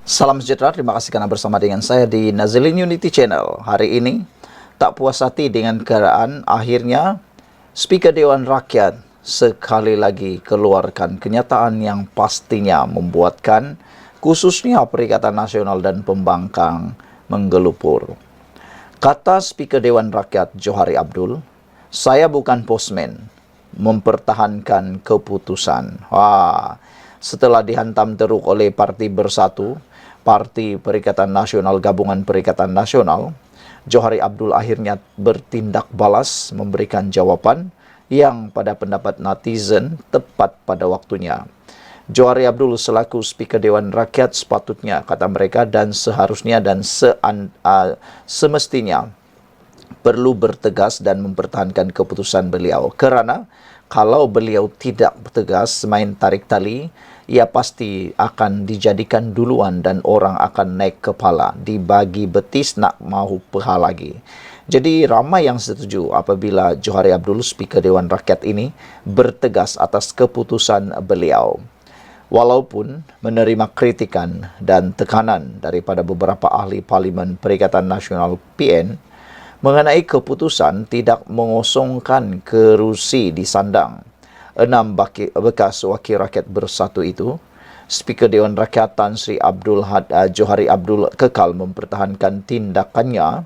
Salam sejahtera, terima kasih karena bersama dengan saya di Nazilin Unity Channel. Hari ini, tak puas hati dengan keadaan, akhirnya Speaker Dewan Rakyat sekali lagi keluarkan kenyataan yang pastinya membuatkan khususnya Perikatan Nasional dan Pembangkang menggelupur. Kata Speaker Dewan Rakyat Johari Abdul, "Saya bukan postman, mempertahankan keputusan." Setelah dihantam teruk oleh Parti Bersatu, Parti Perikatan Nasional Gabungan Perikatan Nasional, Johari Abdul akhirnya bertindak balas memberikan jawaban yang pada pendapat netizen tepat pada waktunya. Johari Abdul selaku Speaker Dewan Rakyat sepatutnya, kata mereka, dan seharusnya dan semestinya perlu bertegas dan mempertahankan keputusan beliau. Kerana kalau beliau tidak tegas main tarik tali, ia pasti akan dijadikan duluan dan orang akan naik kepala, dibagi betis nak mahu peha lagi. Jadi ramai yang setuju apabila Johari Abdul, Speaker Dewan Rakyat ini, bertegas atas keputusan beliau. Walaupun menerima kritikan dan tekanan daripada beberapa ahli Parlimen Perikatan Nasional PN mengenai keputusan tidak mengosongkan kerusi di sandang 6 bekas wakil rakyat bersatu itu, Speaker Dewan Rakyat Tan Sri Johari Abdul kekal mempertahankan tindakannya,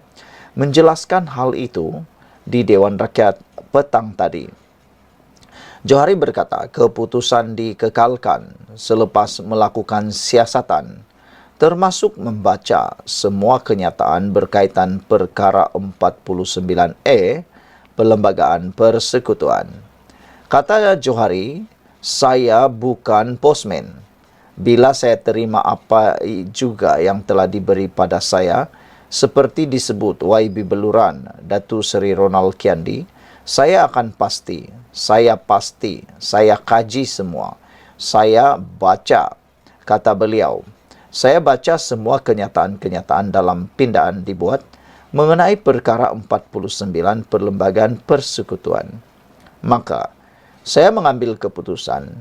menjelaskan hal itu di Dewan Rakyat petang tadi. Johari berkata keputusan dikekalkan selepas melakukan siasatan, termasuk membaca semua kenyataan berkaitan perkara 49A Perlembagaan Persekutuan. Kata Johari, "Saya bukan postman. Bila saya terima apa juga yang telah diberi pada saya, seperti disebut YB Beluran, Datu Seri Ronald Kiandi, saya akan pasti, saya kaji semua. Saya baca," kata beliau. "Saya baca semua kenyataan-kenyataan dalam pindaan dibuat mengenai perkara 49 Perlembagaan Persekutuan. Maka, saya mengambil keputusan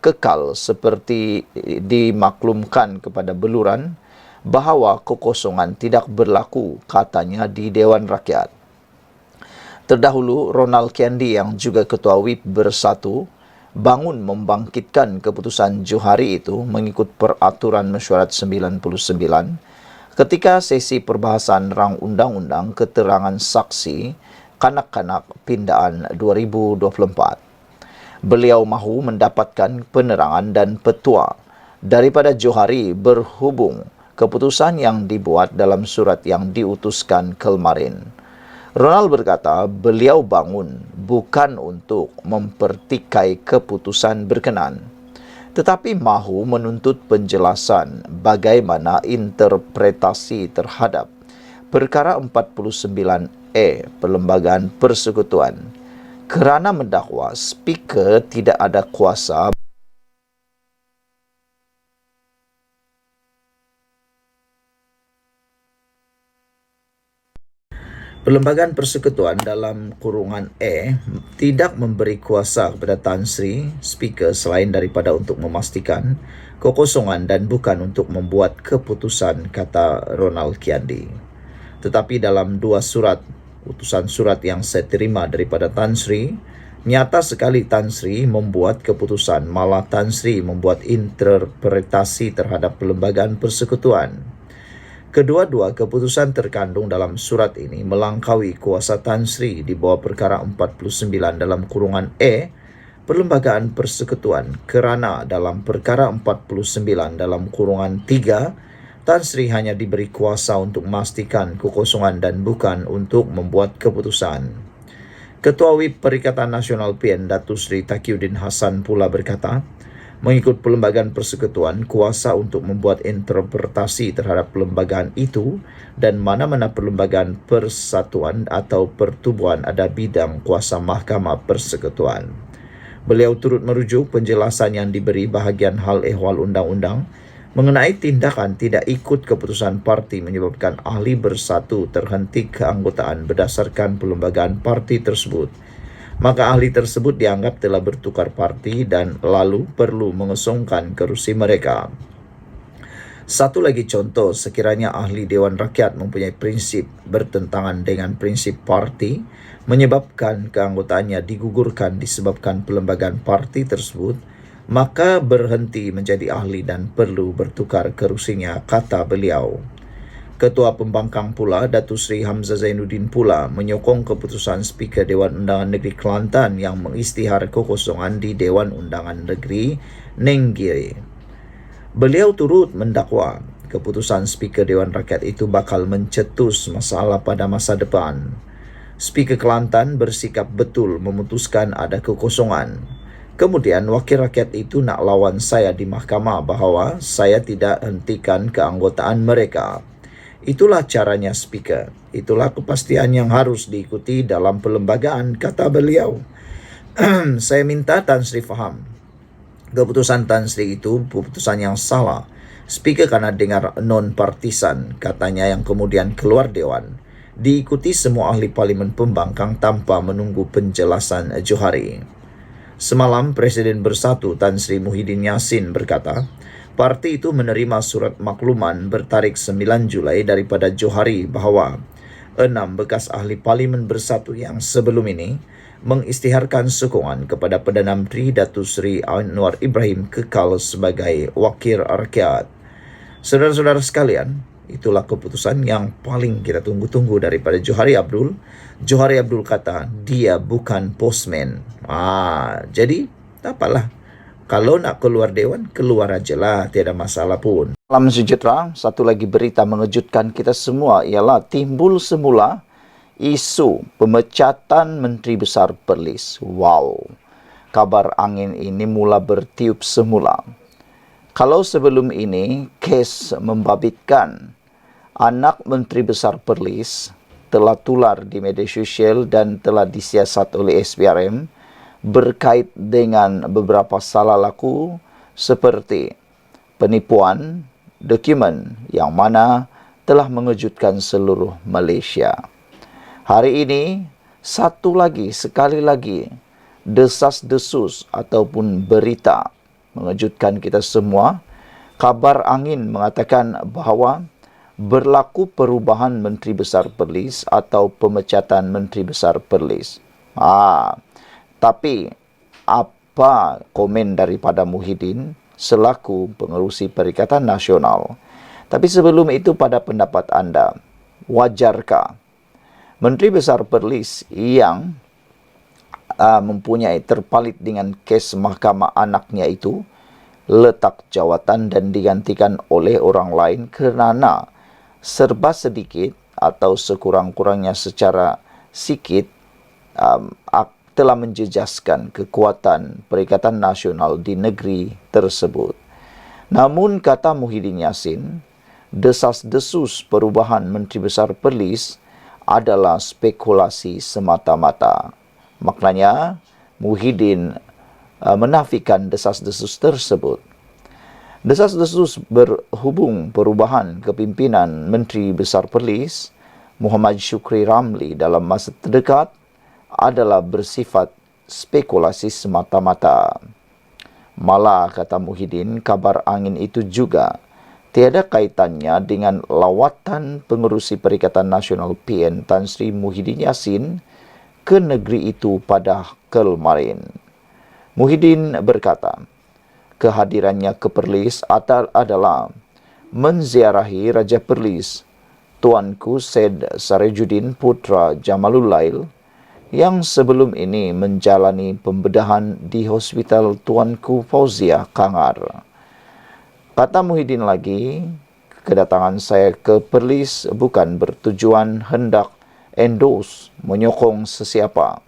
kekal seperti dimaklumkan kepada Beluran bahawa kekosongan tidak berlaku," katanya di Dewan Rakyat. Terdahulu, Ronald Kiandi yang juga Ketua WIP Bersatu bangun membangkitkan keputusan Johari itu mengikut Peraturan Mesyuarat 99 ketika sesi perbahasan rang undang-undang keterangan saksi kanak-kanak pindaan 2024. Beliau mahu mendapatkan penerangan dan petua daripada Johari berhubung keputusan yang dibuat dalam surat yang diutuskan kemarin. Ronald berkata beliau bangun bukan untuk mempertikai keputusan berkenan, tetapi mahu menuntut penjelasan bagaimana interpretasi terhadap perkara 49A Perlembagaan Persekutuan, kerana mendakwa Speaker tidak ada kuasa Perlembagaan Persekutuan dalam kurungan A tidak memberi kuasa kepada Tan Sri Speaker selain daripada untuk memastikan kekosongan dan bukan untuk membuat keputusan, kata Ronald Kiandi. Tetapi dalam dua utusan surat yang saya terima daripada Tan Sri, nyata sekali Tan Sri membuat keputusan, malah Tan Sri membuat interpretasi terhadap Perlembagaan Persekutuan. Kedua-dua keputusan terkandung dalam surat ini melangkaui kuasa Tan Sri di bawah perkara 49 dalam kurungan A Perlembagaan Persekutuan, kerana dalam perkara 49 dalam kurungan 3 Tan Sri hanya diberi kuasa untuk memastikan kekosongan dan bukan untuk membuat keputusan. Ketua WIP Perikatan Nasional PN Datu Sri Taqiyuddin Hasan pula berkata, mengikut Perlembagaan Persekutuan, kuasa untuk membuat interpretasi terhadap perlembagaan itu dan mana-mana perlembagaan persatuan atau pertubuhan ada bidang kuasa Mahkamah Persekutuan. Beliau turut merujuk penjelasan yang diberi bahagian hal ehwal undang-undang mengenai tindakan tidak ikut keputusan parti menyebabkan ahli bersatu terhenti keanggotaan berdasarkan perlembagaan parti tersebut. Maka ahli tersebut dianggap telah bertukar parti dan lalu perlu mengosongkan kerusi mereka. Satu lagi contoh, sekiranya ahli Dewan Rakyat mempunyai prinsip bertentangan dengan prinsip parti, menyebabkan keanggotaannya digugurkan disebabkan pelembagaan parti tersebut, maka berhenti menjadi ahli dan perlu bertukar kerusinya, kata beliau. Ketua Pembangkang pula, Datuk Seri Hamzah Zainuddin pula menyokong keputusan Speaker Dewan Undangan Negeri Kelantan yang mengisytihar kekosongan di Dewan Undangan Negeri Nenggiri. Beliau turut mendakwa keputusan Speaker Dewan Rakyat itu bakal mencetus masalah pada masa depan. Speaker Kelantan bersikap betul memutuskan ada kekosongan. Kemudian wakil rakyat itu nak lawan saya di mahkamah bahawa saya tidak hentikan keanggotaan mereka. Itulah caranya speaker. Itulah kepastian yang harus diikuti dalam perlembagaan, kata beliau. Saya minta Tan Sri faham. Keputusan Tan Sri itu keputusan yang salah. Speaker kerana dengar non-partisan, katanya, yang kemudian keluar Dewan. Diikuti semua ahli Parlimen Pembangkang tanpa menunggu penjelasan Johari. Semalam, Presiden Bersatu Tan Sri Muhyiddin Yassin berkata, parti itu menerima surat makluman bertarikh 9 Julai daripada Johari bahawa 6 bekas ahli Parlimen Bersatu yang sebelum ini mengisytiharkan sokongan kepada Perdana Menteri Datuk Seri Anwar Ibrahim kekal sebagai wakil rakyat. Saudara-saudara sekalian, itulah keputusan yang paling kita tunggu-tunggu daripada Johari Abdul. Johari Abdul kata dia bukan postman. Jadi tak apalah. Kalau nak keluar Dewan, keluar ajalah, tiada masalah pun. Salam sejahtera, satu lagi berita mengejutkan kita semua ialah timbul semula isu pemecatan Menteri Besar Perlis. Wow, kabar angin ini mula bertiup semula. Kalau sebelum ini kes membabitkan anak Menteri Besar Perlis telah tular di media sosial dan telah disiasat oleh SPRM, berkait dengan beberapa salah laku seperti penipuan dokumen yang mana telah mengejutkan seluruh Malaysia. Hari ini, sekali lagi, desas-desus ataupun berita mengejutkan kita semua. Kabar angin mengatakan bahawa berlaku perubahan Menteri Besar Perlis atau pemecatan Menteri Besar Perlis. Tapi apa komen daripada Muhyiddin selaku pengerusi Perikatan Nasional? Tapi sebelum itu, pada pendapat anda, wajarkah Menteri Besar Perlis yang mempunyai terpalit dengan kes mahkamah anaknya itu letak jawatan dan digantikan oleh orang lain kerana serba sedikit atau sekurang-kurangnya secara sikit telah menjejaskan kekuatan Perikatan Nasional di negeri tersebut. Namun, kata Muhyiddin Yassin, desas-desus perubahan Menteri Besar Perlis adalah spekulasi semata-mata. Maknanya, Muhyiddin menafikan desas-desus tersebut. Desas-desus berhubung perubahan kepimpinan Menteri Besar Perlis, Muhammad Shukri Ramli, dalam masa terdekat adalah bersifat spekulasi semata-mata. Malah, kata Muhyiddin, kabar angin itu juga tiada kaitannya dengan lawatan pengerusi Perikatan Nasional PN Tan Sri Muhyiddin Yassin ke negeri itu pada kemarin. Muhyiddin berkata, kehadirannya ke Perlis adalah menziarahi Raja Perlis, Tuanku Syed Sarajuddin Putra Jamalul Lail, yang sebelum ini menjalani pembedahan di Hospital Tuanku Fauziah Kangar. Kata Muhyiddin lagi, kedatangan saya ke Perlis bukan bertujuan hendak endorse, menyokong sesiapa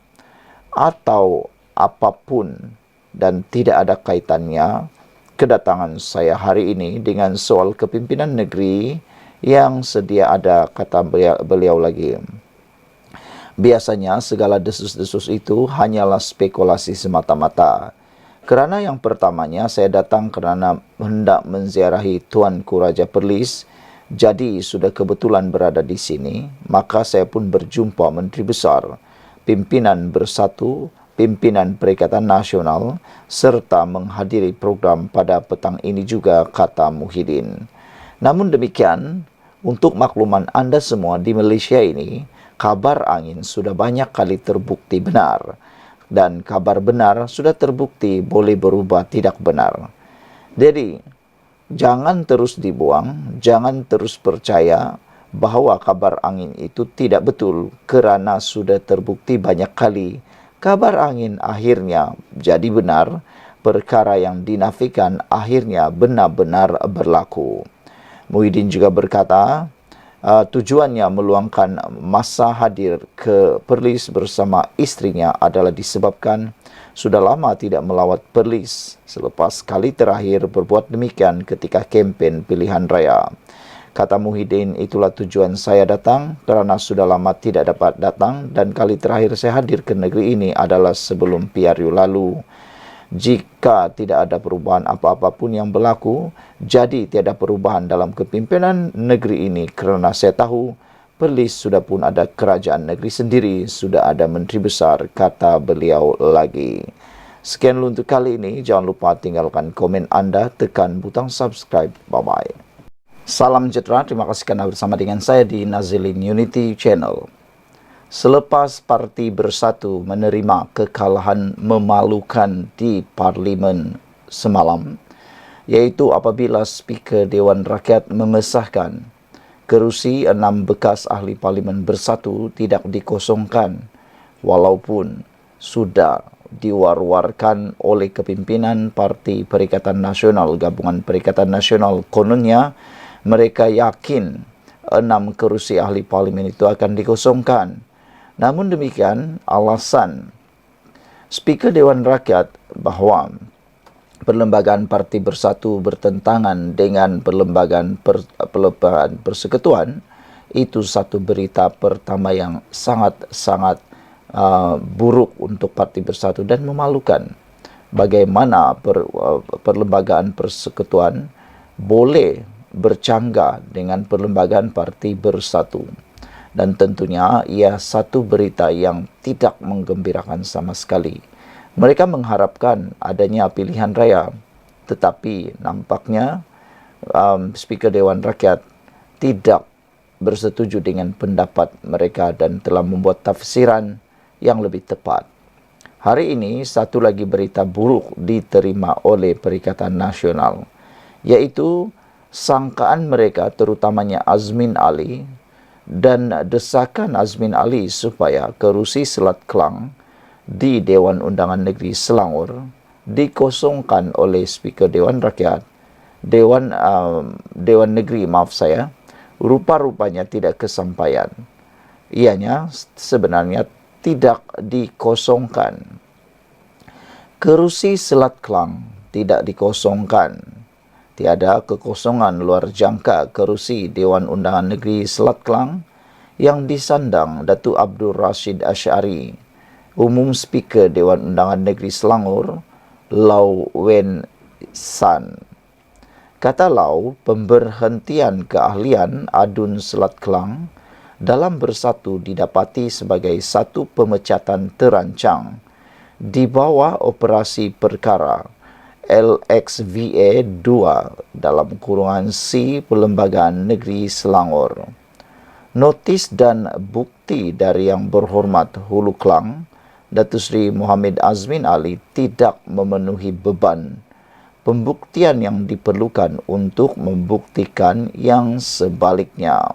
atau apapun, dan tidak ada kaitannya kedatangan saya hari ini dengan soal kepimpinan negeri yang sedia ada, kata beliau lagi. Biasanya segala desus-desus itu hanyalah spekulasi semata-mata. Kerana yang pertamanya saya datang kerana hendak menziarahi Tuanku Raja Perlis, jadi sudah kebetulan berada di sini, maka saya pun berjumpa Menteri Besar, pimpinan Bersatu, pimpinan Perikatan Nasional, serta menghadiri program pada petang ini juga, kata Muhyiddin. Namun demikian, untuk makluman Anda semua di Malaysia ini, kabar angin sudah banyak kali terbukti benar. Dan kabar benar sudah terbukti boleh berubah tidak benar. Jadi, jangan terus dibuang, jangan terus percaya bahwa kabar angin itu tidak betul kerana sudah terbukti banyak kali kabar angin akhirnya jadi benar, perkara yang dinafikan akhirnya benar-benar berlaku. Muhyiddin juga berkata, tujuannya meluangkan masa hadir ke Perlis bersama istrinya adalah disebabkan sudah lama tidak melawat Perlis selepas kali terakhir berbuat demikian ketika kempen pilihan raya. Kata Muhyiddin, itulah tujuan saya datang kerana sudah lama tidak dapat datang dan kali terakhir saya hadir ke negeri ini adalah sebelum PRU lalu. Jika tidak ada perubahan apa-apa pun yang berlaku, jadi tiada perubahan dalam kepimpinan negeri ini kerana saya tahu Perlis sudah pun ada kerajaan negeri sendiri, sudah ada menteri besar, kata beliau lagi. Sekian dulu untuk kali ini, jangan lupa tinggalkan komen anda, tekan butang subscribe. Bye-bye. Salam sejahtera, terima kasih kerana bersama dengan saya di Nazilin Unity Channel. Selepas Parti Bersatu menerima kekalahan memalukan di Parlimen semalam, iaitu apabila Speaker Dewan Rakyat mengesahkan kerusi 6 bekas ahli Parlimen Bersatu tidak dikosongkan, walaupun sudah diwar-warkan oleh kepimpinan Parti Perikatan Nasional, Gabungan Perikatan Nasional, kononnya mereka yakin 6 kerusi ahli Parlimen itu akan dikosongkan. Namun demikian, alasan Speaker Dewan Rakyat bahawa Perlembagaan Parti Bersatu bertentangan dengan Perlembagaan Persekutuan, itu satu berita pertama yang sangat-sangat buruk untuk Parti Bersatu dan memalukan. Bagaimana Perlembagaan Persekutuan boleh bercanggah dengan Perlembagaan Parti Bersatu. Dan tentunya ia satu berita yang tidak menggembirakan sama sekali. Mereka mengharapkan adanya pilihan raya, tetapi nampaknya Speaker Dewan Rakyat tidak bersetuju dengan pendapat mereka dan telah membuat tafsiran yang lebih tepat. Hari ini satu lagi berita buruk diterima oleh Perikatan Nasional, iaitu sangkaan mereka terutamanya Azmin Ali dan desakan Azmin Ali supaya kerusi Selat Kelang di Dewan Undangan Negeri Selangor dikosongkan oleh Speaker Dewan Rakyat, Dewan Negeri, rupa-rupanya tidak kesampaian. Ianya sebenarnya tidak dikosongkan. Kerusi Selat Kelang tidak dikosongkan. Tiada kekosongan luar jangka kerusi Dewan Undangan Negeri Selat Kelang yang disandang Datuk Abdul Rashid Ash'ari, Umum Speaker Dewan Undangan Negeri Selangor, Lau Wen San. Kata Lau, pemberhentian keahlian Adun Selat Kelang dalam Bersatu didapati sebagai satu pemecatan terancang di bawah operasi perkara LXVA 2 dalam kurungan C Perlembagaan Negeri Selangor. Notis dan bukti dari Yang Berhormat Hulu Kelang, Datuk Seri Mohammed Azmin Ali tidak memenuhi beban pembuktian yang diperlukan untuk membuktikan yang sebaliknya.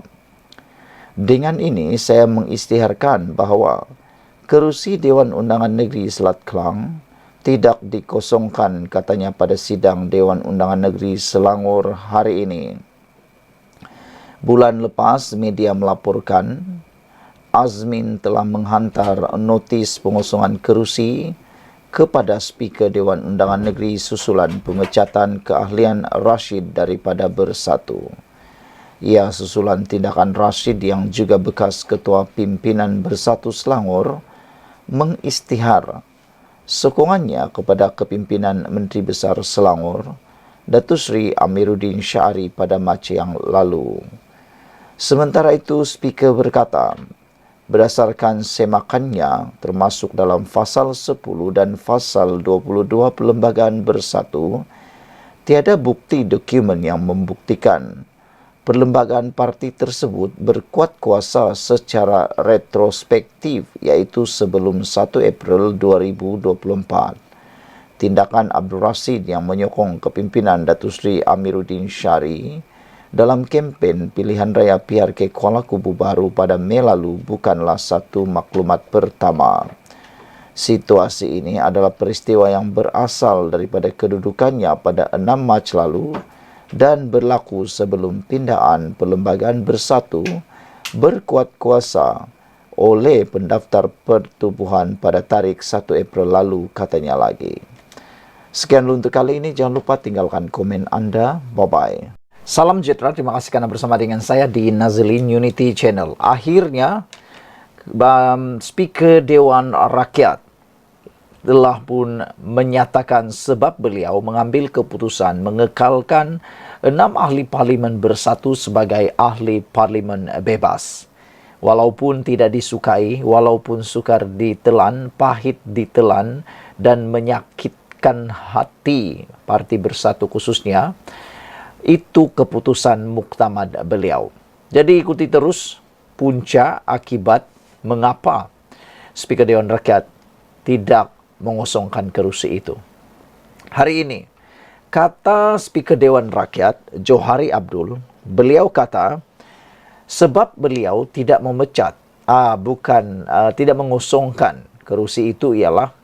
Dengan ini, saya mengisytiharkan bahawa kerusi Dewan Undangan Negeri Selat Kelang tidak dikosongkan, katanya pada sidang Dewan Undangan Negeri Selangor hari ini. Bulan lepas, media melaporkan Azmin telah menghantar notis pengosongan kerusi kepada Speaker Dewan Undangan Negeri susulan pemecatan keahlian Rashid daripada Bersatu. Ia susulan tindakan Rashid yang juga bekas Ketua Pimpinan Bersatu Selangor mengisytihar sokongannya kepada kepimpinan Menteri Besar Selangor, Datuk Seri Amiruddin Syari pada Mac yang lalu. Sementara itu, Speaker berkata, berdasarkan semakannya termasuk dalam Fasal 10 dan Fasal 22 Perlembagaan Bersatu, tiada bukti dokumen yang membuktikan Perlembagaan parti tersebut berkuat kuasa secara retrospektif, yaitu sebelum 1 April 2024. Tindakan Abdul Rashid yang menyokong kepimpinan Datuk Seri Amiruddin Syari dalam kempen pilihan raya PRK Kuala Kubu Baru pada Mei lalu bukanlah satu maklumat pertama. Situasi ini adalah peristiwa yang berasal daripada kedudukannya pada 6 Mac lalu dan berlaku sebelum pindaan Perlembagaan Bersatu berkuat kuasa oleh pendaftar pertubuhan pada tarikh 1 April lalu, katanya lagi. Sekian dulu untuk kali ini. Jangan lupa tinggalkan komen Anda. Bye-bye. Salam sejahtera. Terima kasih karena bersama dengan saya di Nazlin Unity Channel. Akhirnya, Speaker Dewan Rakyat telah pun menyatakan sebab beliau mengambil keputusan mengekalkan 6 ahli parlimen bersatu sebagai ahli parlimen bebas. Walaupun tidak disukai, walaupun sukar ditelan, pahit ditelan, dan menyakitkan hati Parti Bersatu khususnya, itu keputusan muktamad beliau. Jadi ikuti terus punca akibat mengapa Speaker Dewan Rakyat tidak mengosongkan kerusi itu. Hari ini, kata Speaker Dewan Rakyat, Johari Abdul, beliau kata, sebab beliau tidak memecat, tidak mengosongkan kerusi itu ialah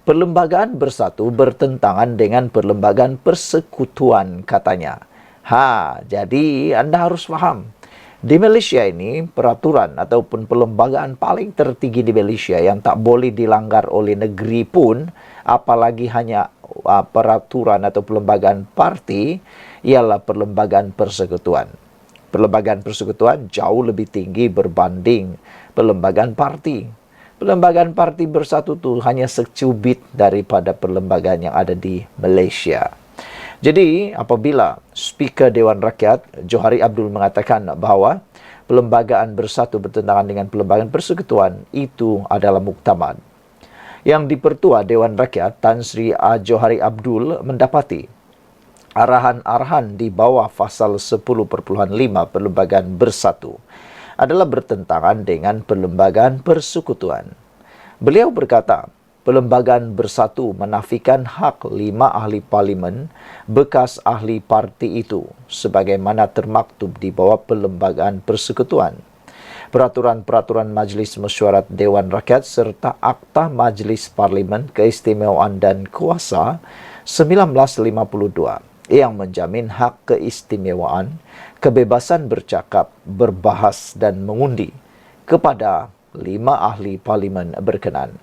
Perlembagaan Bersatu bertentangan dengan Perlembagaan Persekutuan, katanya. Jadi Anda harus faham. Di Malaysia ini, peraturan ataupun perlembagaan paling tertinggi di Malaysia yang tak boleh dilanggar oleh negeri pun, apalagi hanya peraturan atau perlembagaan parti, ialah Perlembagaan Persekutuan. Perlembagaan Persekutuan jauh lebih tinggi berbanding perlembagaan parti. Perlembagaan Parti Bersatu itu hanya secubit daripada perlembagaan yang ada di Malaysia. Jadi, apabila Speaker Dewan Rakyat, Johari Abdul, mengatakan bahawa Perlembagaan Bersatu bertentangan dengan Perlembagaan Persekutuan, itu adalah muktamad. Yang Dipertua Dewan Rakyat, Tan Sri Johari Abdul, mendapati arahan-arahan di bawah pasal 10.5 Perlembagaan Bersatu adalah bertentangan dengan Perlembagaan Persekutuan. Beliau berkata, Perlembagaan Bersatu menafikan hak 5 ahli parlimen bekas ahli parti itu sebagaimana termaktub di bawah Perlembagaan Persekutuan. Peraturan-peraturan Majlis Mesyuarat Dewan Rakyat serta Akta Majlis Parlimen Keistimewaan dan Kuasa 1952 yang menjamin hak keistimewaan, kebebasan bercakap, berbahas dan mengundi kepada 5 ahli parlimen berkenan.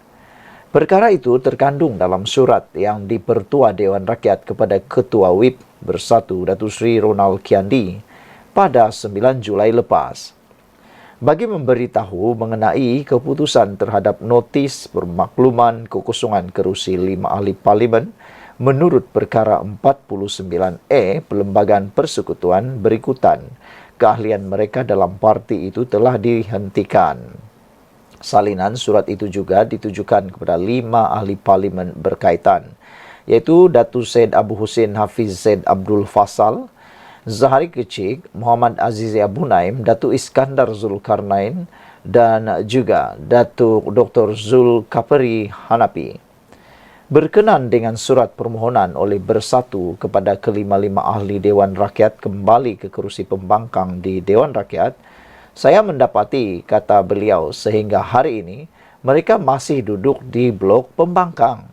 Perkara itu terkandung dalam surat yang Dipertua Dewan Rakyat kepada Ketua WIP Bersatu Datuk Seri Ronald Kiandi pada 9 Julai lepas. Bagi memberitahu mengenai keputusan terhadap notis permakluman kekosongan kerusi 5 ahli parlimen menurut perkara 49A Perlembagaan Persekutuan berikutan, keahlian mereka dalam parti itu telah dihentikan. Salinan surat itu juga ditujukan kepada 5 ahli parlimen berkaitan, iaitu Datuk Syed Abu Hussein Hafiz Zaid Abdul Fasal, Zahari Kecik, Muhammad Aziz Abu Naim, Datuk Iskandar Zulkarnain dan juga Datuk Dr. Zulkafli Hanafi. Berkenan dengan surat permohonan oleh Bersatu kepada kelima-lima ahli Dewan Rakyat kembali ke kerusi pembangkang di Dewan Rakyat, saya mendapati, kata beliau, sehingga hari ini mereka masih duduk di blok pembangkang.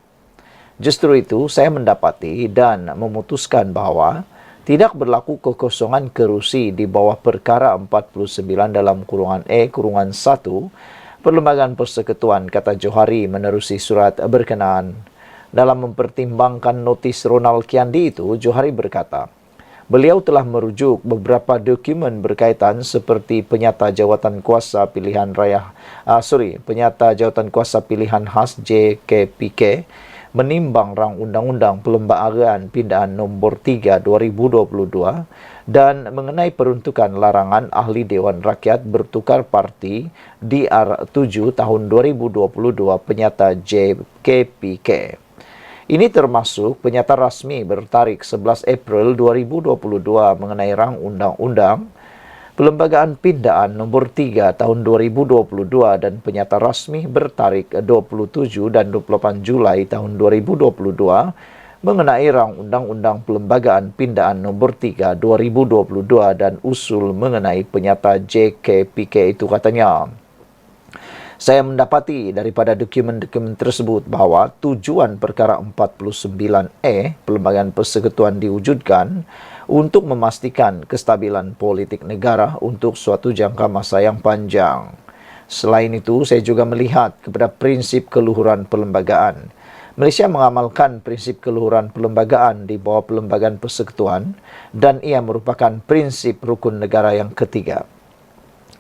Justru itu saya mendapati dan memutuskan bahawa tidak berlaku kekosongan kerusi di bawah perkara 49 dalam kurungan E kurungan 1 Perlembagaan Persekutuan, kata Johari menerusi surat berkenaan. Dalam mempertimbangkan notis Ronald Kiandi itu, Johari berkata, beliau telah merujuk beberapa dokumen berkaitan seperti penyata jawatan kuasa pilihan khas JKPK, menimbang rang Undang-Undang Perlembagaan Pindaan Nombor 3 2022 dan mengenai peruntukan larangan ahli Dewan Rakyat bertukar parti DR7 tahun 2022 penyata JKPK. Ini termasuk penyata rasmi bertarikh 11 April 2022 mengenai rang undang-undang Pelembagaan Pindaan Nomor 3 Tahun 2022 dan Penyata Rasmi bertarik 27 dan 28 Julai Tahun 2022 mengenai rang Undang-Undang Pelembagaan Pindaan Nomor 3 2022 dan usul mengenai Penyata JKPK itu katanya. Saya mendapati daripada dokumen-dokumen tersebut bahawa tujuan perkara 49E Pelembagaan Persekutuan diwujudkan untuk memastikan kestabilan politik negara untuk suatu jangka masa yang panjang. Selain itu, saya juga melihat kepada prinsip keluhuran perlembagaan. Malaysia mengamalkan prinsip keluhuran perlembagaan di bawah Pelembagaan Persekutuan dan ia merupakan prinsip rukun negara yang ketiga.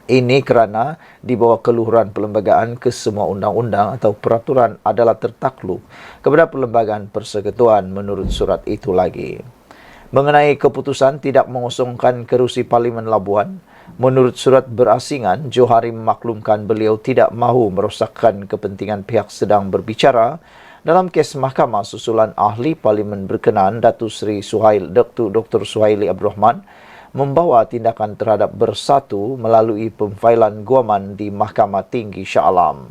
Ini kerana di bawah keluhuran perlembagaan kesemua undang-undang atau peraturan adalah tertakluk kepada Perlembagaan Persekutuan menurut surat itu lagi. Mengenai keputusan tidak mengosongkan kerusi Parlimen Labuan, menurut surat berasingan, Johari memaklumkan beliau tidak mahu merosakkan kepentingan pihak sedang berbicara dalam kes mahkamah susulan ahli Parlimen berkenaan Datuk Seri Dr. Suhaili Abdul Rahman membawa tindakan terhadap Bersatu melalui pemfailan guaman di Mahkamah Tinggi Shah Alam.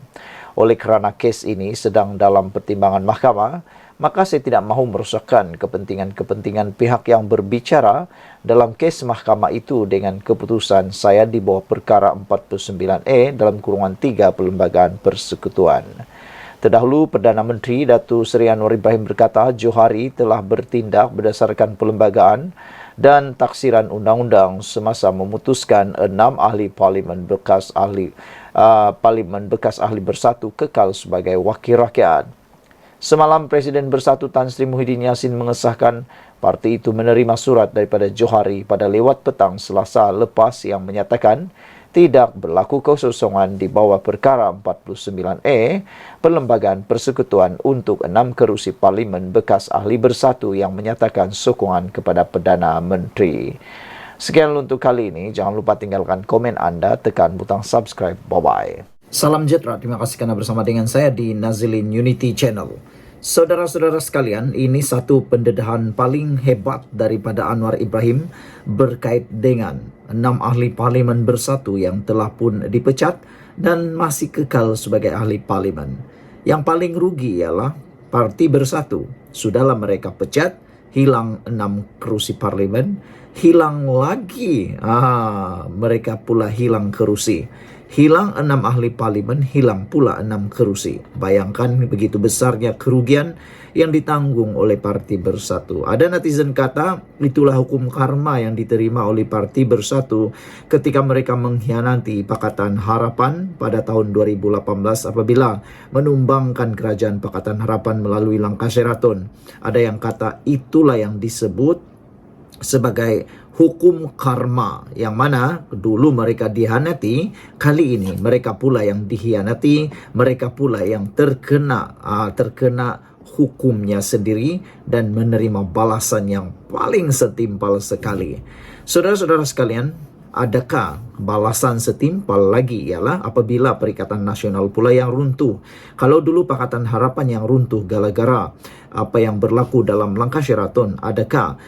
Oleh kerana kes ini sedang dalam pertimbangan mahkamah, maka saya tidak mahu merosakkan kepentingan-kepentingan pihak yang berbicara dalam kes mahkamah itu dengan keputusan saya di bawah perkara 49E dalam kurungan 3 Perlembagaan Persekutuan. Terdahulu, Perdana Menteri Datuk Seri Anwar Ibrahim berkata Johari telah bertindak berdasarkan perlembagaan dan taksiran undang-undang semasa memutuskan 6 ahli Parlimen bekas ahli Bersatu kekal sebagai wakil rakyat. Semalam Presiden Bersatu Tan Sri Muhyiddin Yassin mengesahkan parti itu menerima surat daripada Johari pada lewat petang Selasa lepas yang menyatakan tidak berlaku kekosongan di bawah perkara 49E Perlembagaan Persekutuan untuk 6 kerusi Parlimen bekas ahli Bersatu yang menyatakan sokongan kepada Perdana Menteri. Sekian untuk kali ini. Jangan lupa tinggalkan komen anda, tekan butang subscribe. Bye-bye. Salam sejahtera. Terima kasih kerana bersama dengan saya di Nazilin Unity Channel. Saudara-saudara sekalian, ini satu pendedahan paling hebat daripada Anwar Ibrahim berkait dengan 6 ahli Parlimen Bersatu yang telah pun dipecat dan masih kekal sebagai ahli Parlimen. Yang paling rugi ialah Parti Bersatu. Sudahlah mereka pecat, hilang 6 kerusi Parlimen, hilang lagi mereka pula hilang kerusi. Hilang 6 ahli Parlimen, hilang pula 6 kerusi. Bayangkan begitu besarnya kerugian yang ditanggung oleh Parti Bersatu. Ada netizen kata, itulah hukum karma yang diterima oleh Parti Bersatu ketika mereka mengkhianati Pakatan Harapan pada tahun 2018 apabila menumbangkan kerajaan Pakatan Harapan melalui langkah Sheraton. Ada yang kata itulah yang disebut sebagai hukum karma, yang mana dulu mereka dihianati, kali ini mereka pula yang dihianati, mereka pula yang terkena hukumnya sendiri dan menerima balasan yang paling setimpal sekali. Saudara-saudara sekalian, adakah balasan setimpal lagi ialah apabila Perikatan Nasional pula yang runtuh. Kalau dulu Pakatan Harapan yang runtuh gara-gara apa yang berlaku dalam langkah Sheraton, adakah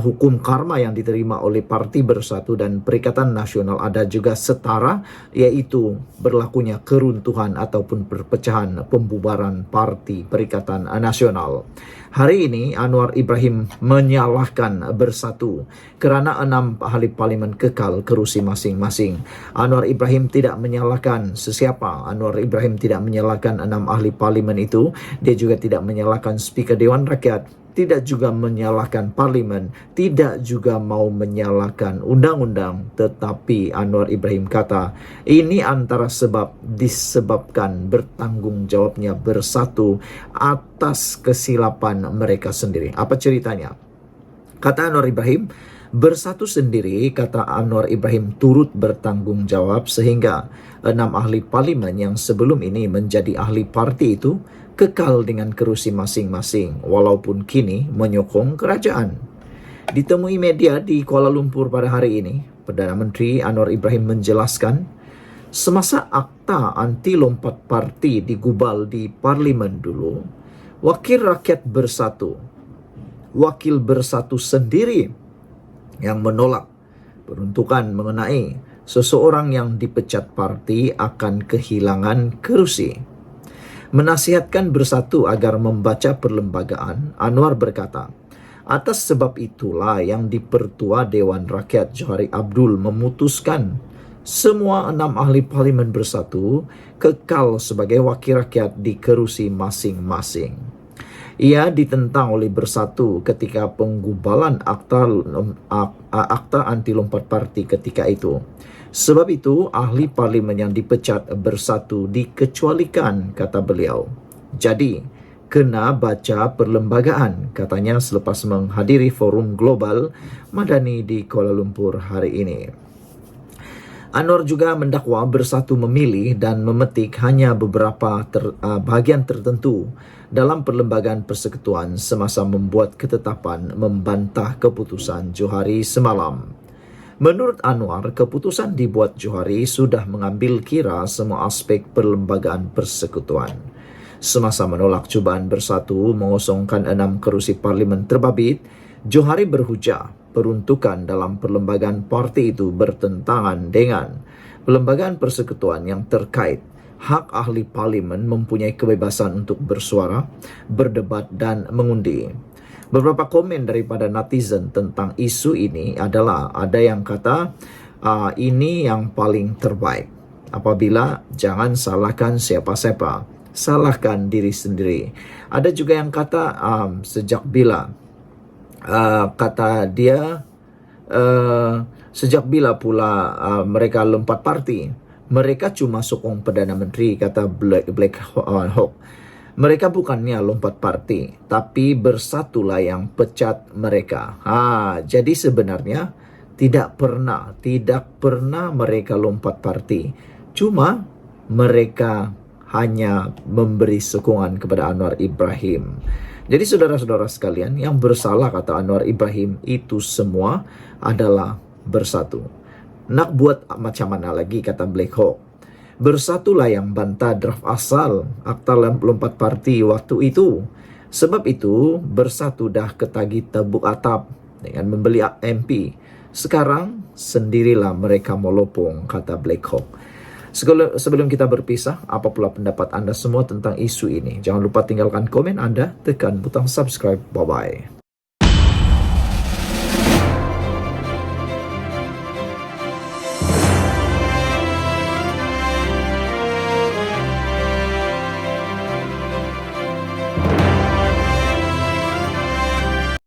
hukum karma yang diterima oleh Parti Bersatu dan Perikatan Nasional ada juga setara, iaitu berlakunya keruntuhan ataupun perpecahan pembubaran Parti Perikatan Nasional. Hari ini Anwar Ibrahim menyalahkan Bersatu kerana 6 ahli Parlimen kekal kerusi masing-masing. Anwar Ibrahim tidak menyalahkan sesiapa. Anwar Ibrahim tidak menyalahkan 6 ahli Parlimen itu. Dia juga tidak menyalahkan Speaker Dewan Rakyat, tidak juga menyalahkan Parlimen, tidak juga mau menyalahkan undang-undang. Tetapi Anwar Ibrahim kata, ini antara sebab disebabkan bertanggungjawabnya Bersatu atas kesilapan mereka sendiri. Apa ceritanya? Kata Anwar Ibrahim, Bersatu sendiri, kata Anwar Ibrahim, turut bertanggungjawab sehingga 6 ahli Parlimen yang sebelum ini menjadi ahli parti itu kekal dengan kerusi masing-masing walaupun kini menyokong kerajaan. Ditemui media di Kuala Lumpur pada hari ini, Perdana Menteri Anwar Ibrahim menjelaskan semasa akta anti lompat parti digubal di Parlimen dulu, Wakil Rakyat Bersatu, Wakil Bersatu sendiri yang menolak peruntukan mengenai seseorang yang dipecat parti akan kehilangan kerusi. Menasihatkan bersatu agar membaca perlembagaan, Anwar berkata, atas sebab itulah yang Dipertua Dewan Rakyat Johari Abdul memutuskan semua 6 ahli parlimen bersatu kekal sebagai wakil rakyat di kerusi masing-masing. Ia ditentang oleh Bersatu ketika penggubalan akta anti lompat parti ketika itu. Sebab itu, ahli parlimen yang dipecat Bersatu dikecualikan, kata beliau. Jadi, kena baca perlembagaan, katanya selepas menghadiri forum global Madani di Kuala Lumpur hari ini. Anwar juga mendakwa Bersatu memilih dan memetik hanya beberapa bahagian tertentu dalam perlembagaan persekutuan semasa membuat ketetapan membantah keputusan Johari semalam. Menurut Anwar, keputusan dibuat Johari sudah mengambil kira semua aspek perlembagaan persekutuan. Semasa menolak cubaan Bersatu mengosongkan 6 kerusi parlimen terbabit, Johari berhujah peruntukan dalam perlembagaan parti itu bertentangan dengan perlembagaan persekutuan yang terkait hak ahli parlimen mempunyai kebebasan untuk bersuara, berdebat dan mengundi. Beberapa komen daripada netizen tentang isu ini adalah ada yang kata ini yang paling terbaik. Apabila jangan salahkan siapa-siapa, salahkan diri sendiri. Ada juga yang kata sejak bila sejak bila pula mereka lompat parti? Mereka cuma sokong Perdana Menteri, kata Black Hawk. Mereka bukannya lompat parti, tapi Bersatulah yang pecat mereka. Jadi sebenarnya tidak pernah mereka lompat parti. Cuma mereka hanya memberi sokongan kepada Anwar Ibrahim. Jadi saudara-saudara sekalian, yang bersalah, kata Anwar Ibrahim, itu semua adalah Bersatu. Nak buat macam mana lagi, kata Black Hawk. Bersatulah yang bantah draft asal akta lompat parti waktu itu. Sebab itu, Bersatu dah ketagi tebuk atap dengan membeli MP. Sekarang, sendirilah mereka melopong, kata Black Hawk. Sebelum kita berpisah, apa pula pendapat anda semua tentang isu ini? Jangan lupa tinggalkan komen anda, tekan butang subscribe. Bye-bye.